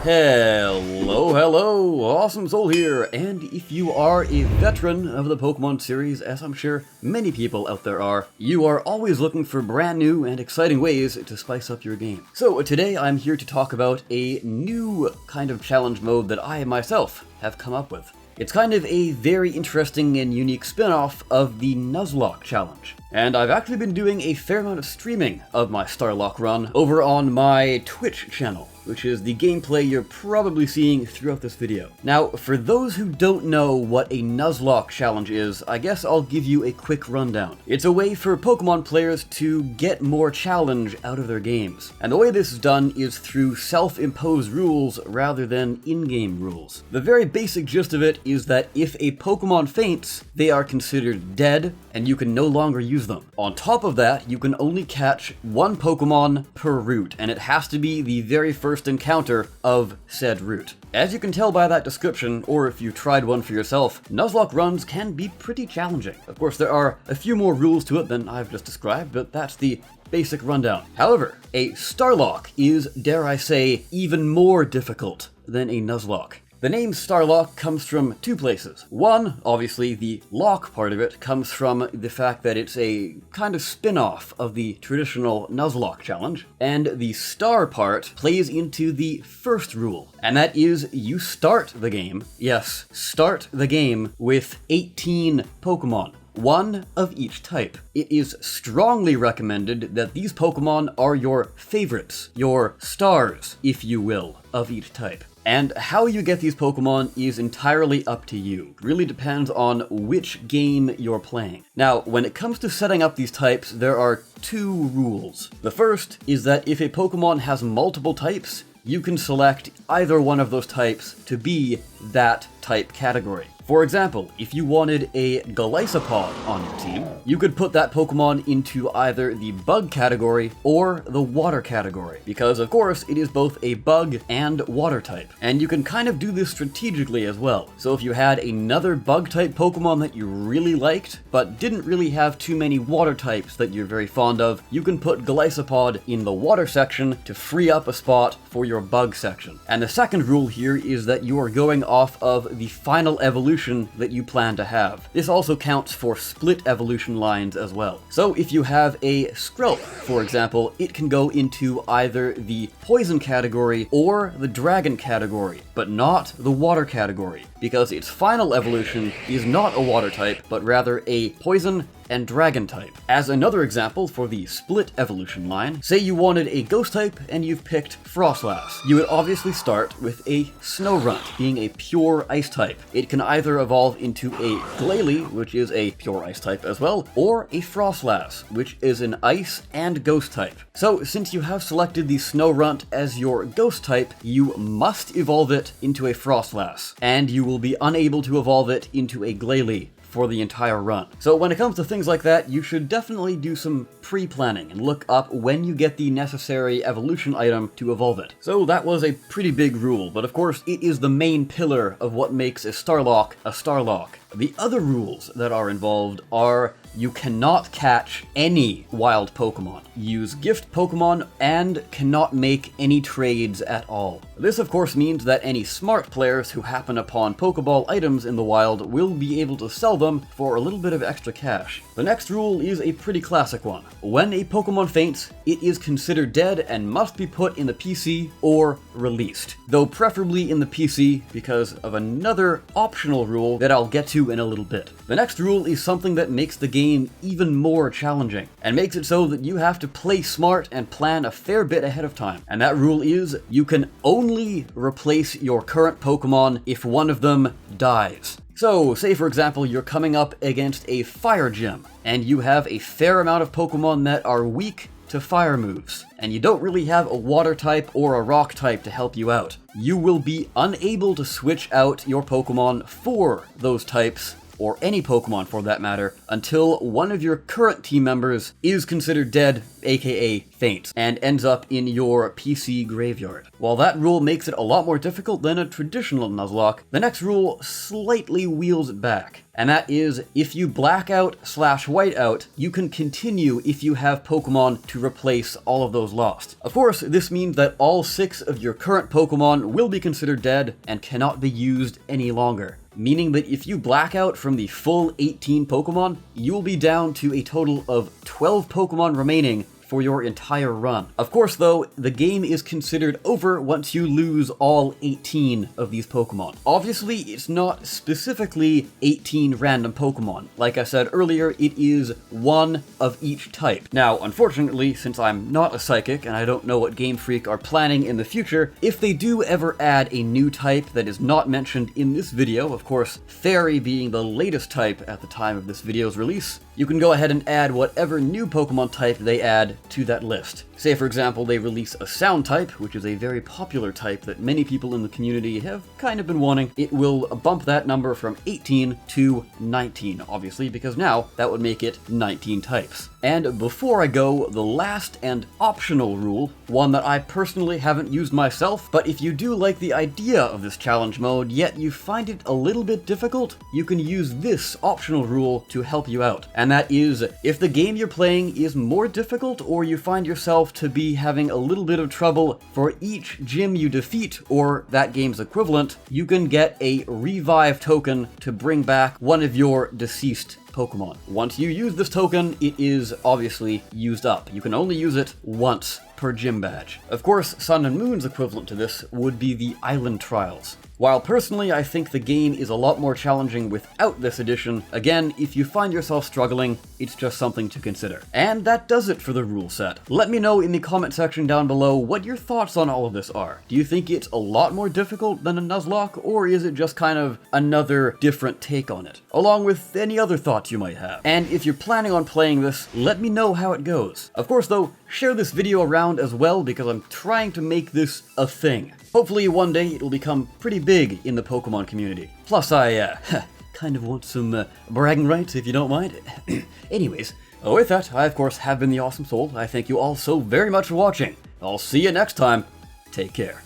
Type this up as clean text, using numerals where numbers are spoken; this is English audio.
Hello, Awesome Soul here, and if you are a veteran of the Pokemon series, as I'm sure many people out there are, you are always looking for brand new and exciting ways to spice up your game. So today I'm here to talk about a new kind of challenge mode that I myself have come up with. It's kind of a very interesting and unique spin-off of the Nuzlocke challenge. And I've actually been doing a fair amount of streaming of my Starlocke run over on my Twitch channel, which is the gameplay you're probably seeing throughout this video. Now, for those who don't know what a Nuzlocke challenge is, I guess I'll give you a quick rundown. It's a way for Pokemon players to get more challenge out of their games. And the way this is done is through self-imposed rules rather than in-game rules. The very basic gist of it is that if a Pokemon faints, they are considered dead, and you can no longer use them. On top of that, you can only catch one Pokemon per route, and it has to be the very first encounter of said route. As you can tell by that description, or if you've tried one for yourself, Nuzlocke runs can be pretty challenging. Of course, there are a few more rules to it than I've just described, but that's the basic rundown. However, a Starlocke is, dare I say, even more difficult than a Nuzlocke. The name Starlocke comes from two places. One, obviously, the lock part of it comes from the fact that it's a kind of spin-off of the traditional Nuzlocke challenge, and the star part plays into the first rule, and that is you start the game, yes, start the game with 18 Pokemon. One of each type. It is strongly recommended that these Pokemon are your favorites, your stars, if you will, of each type. And how you get these Pokemon is entirely up to you. It really depends on which game you're playing. Now, when it comes to setting up these types, there are two rules. The first is that if a Pokemon has multiple types, you can select either one of those types to be that type category. For example, if you wanted a Golisopod on your team, you could put that Pokemon into either the bug category or the water category, because of course it is both a bug and water type. And you can kind of do this strategically as well. So if you had another bug type Pokemon that you really liked, but didn't really have too many water types that you're very fond of, you can put Golisopod in the water section to free up a spot for your bug section. And the second rule here is that you are going off of the final evolution that you plan to have. This also counts for split evolution lines as well. So if you have a Skrelp, for example, it can go into either the poison category or the dragon category, but not the water category, because its final evolution is not a water type, but rather a poison and dragon type. As another example for the split evolution line, say you wanted a ghost type and you've picked Frostlass. You would obviously start with a Snorunt, being a pure ice type. It can either evolve into a Glalie, which is a pure ice type as well, or a Frostlass, which is an ice and ghost type. So since you have selected the Snorunt as your ghost type, you must evolve it into a Frostlass, and you will be unable to evolve it into a Glalie for the entire run. So when it comes to things like that, you should definitely do some pre-planning and look up when you get the necessary evolution item to evolve it. So that was a pretty big rule, but of course it is the main pillar of what makes a Starlocke a Starlocke. The other rules that are involved are you cannot catch any wild Pokemon, use gift Pokemon, and cannot make any trades at all. This of course means that any smart players who happen upon Pokeball items in the wild will be able to sell them for a little bit of extra cash. The next rule is a pretty classic one. When a Pokemon faints, it is considered dead and must be put in the PC or released, though preferably in the PC because of another optional rule that I'll get to in a little bit. The next rule is something that makes the game even more challenging, and makes it so that you have to play smart and plan a fair bit ahead of time. And that rule is, you can only replace your current Pokemon if one of them dies. So, say for example you're coming up against a fire gym, and you have a fair amount of Pokemon that are weak to fire moves, and you don't really have a water type or a rock type to help you out. You will be unable to switch out your Pokemon for those types or any Pokemon for that matter, until one of your current team members is considered dead, aka faints, and ends up in your PC graveyard. While that rule makes it a lot more difficult than a traditional Nuzlocke, the next rule slightly wheels it back. And that is, if you black out/white out, you can continue if you have Pokemon to replace all of those lost. Of course, this means that all 6 of your current Pokemon will be considered dead and cannot be used any longer. Meaning that if you black out from the full 18 Pokemon, you'll be down to a total of 12 Pokemon remaining for your entire run. Of course though, the game is considered over once you lose all 18 of these Pokemon. Obviously, it's not specifically 18 random Pokemon. Like I said earlier, it is one of each type. Now, unfortunately, since I'm not a psychic and I don't know what Game Freak are planning in the future, if they do ever add a new type that is not mentioned in this video, of course, Fairy being the latest type at the time of this video's release, you can go ahead and add whatever new Pokemon type they add to that list. Say for example they release a sound type, which is a very popular type that many people in the community have kind of been wanting. It will bump that number from 18 to 19, obviously, because now that would make it 19 types. And before I go, the last and optional rule, one that I personally haven't used myself, but if you do like the idea of this challenge mode, yet you find it a little bit difficult, you can use this optional rule to help you out. And that is, if the game you're playing is more difficult or you find yourself to be having a little bit of trouble, for each gym you defeat, or that game's equivalent, you can get a revive token to bring back one of your deceased Pokemon. Once you use this token, it is obviously used up. You can only use it once per gym badge. Of course, Sun and Moon's equivalent to this would be the Island Trials. While personally I think the game is a lot more challenging without this edition, again, if you find yourself struggling, it's just something to consider. And that does it for the rule set. Let me know in the comment section down below what your thoughts on all of this are. Do you think it's a lot more difficult than a Nuzlocke, or is it just kind of another different take on it? Along with any other thoughts you might have. And if you're planning on playing this, let me know how it goes. Of course though, share this video around as well because I'm trying to make this a thing. Hopefully one day it'll become pretty big in the Pokemon community. Plus I kind of want some bragging rights if you don't mind. Anyways, with that, I of course have been the Awesome Soul. I thank you all so very much for watching. I'll see you next time. Take care.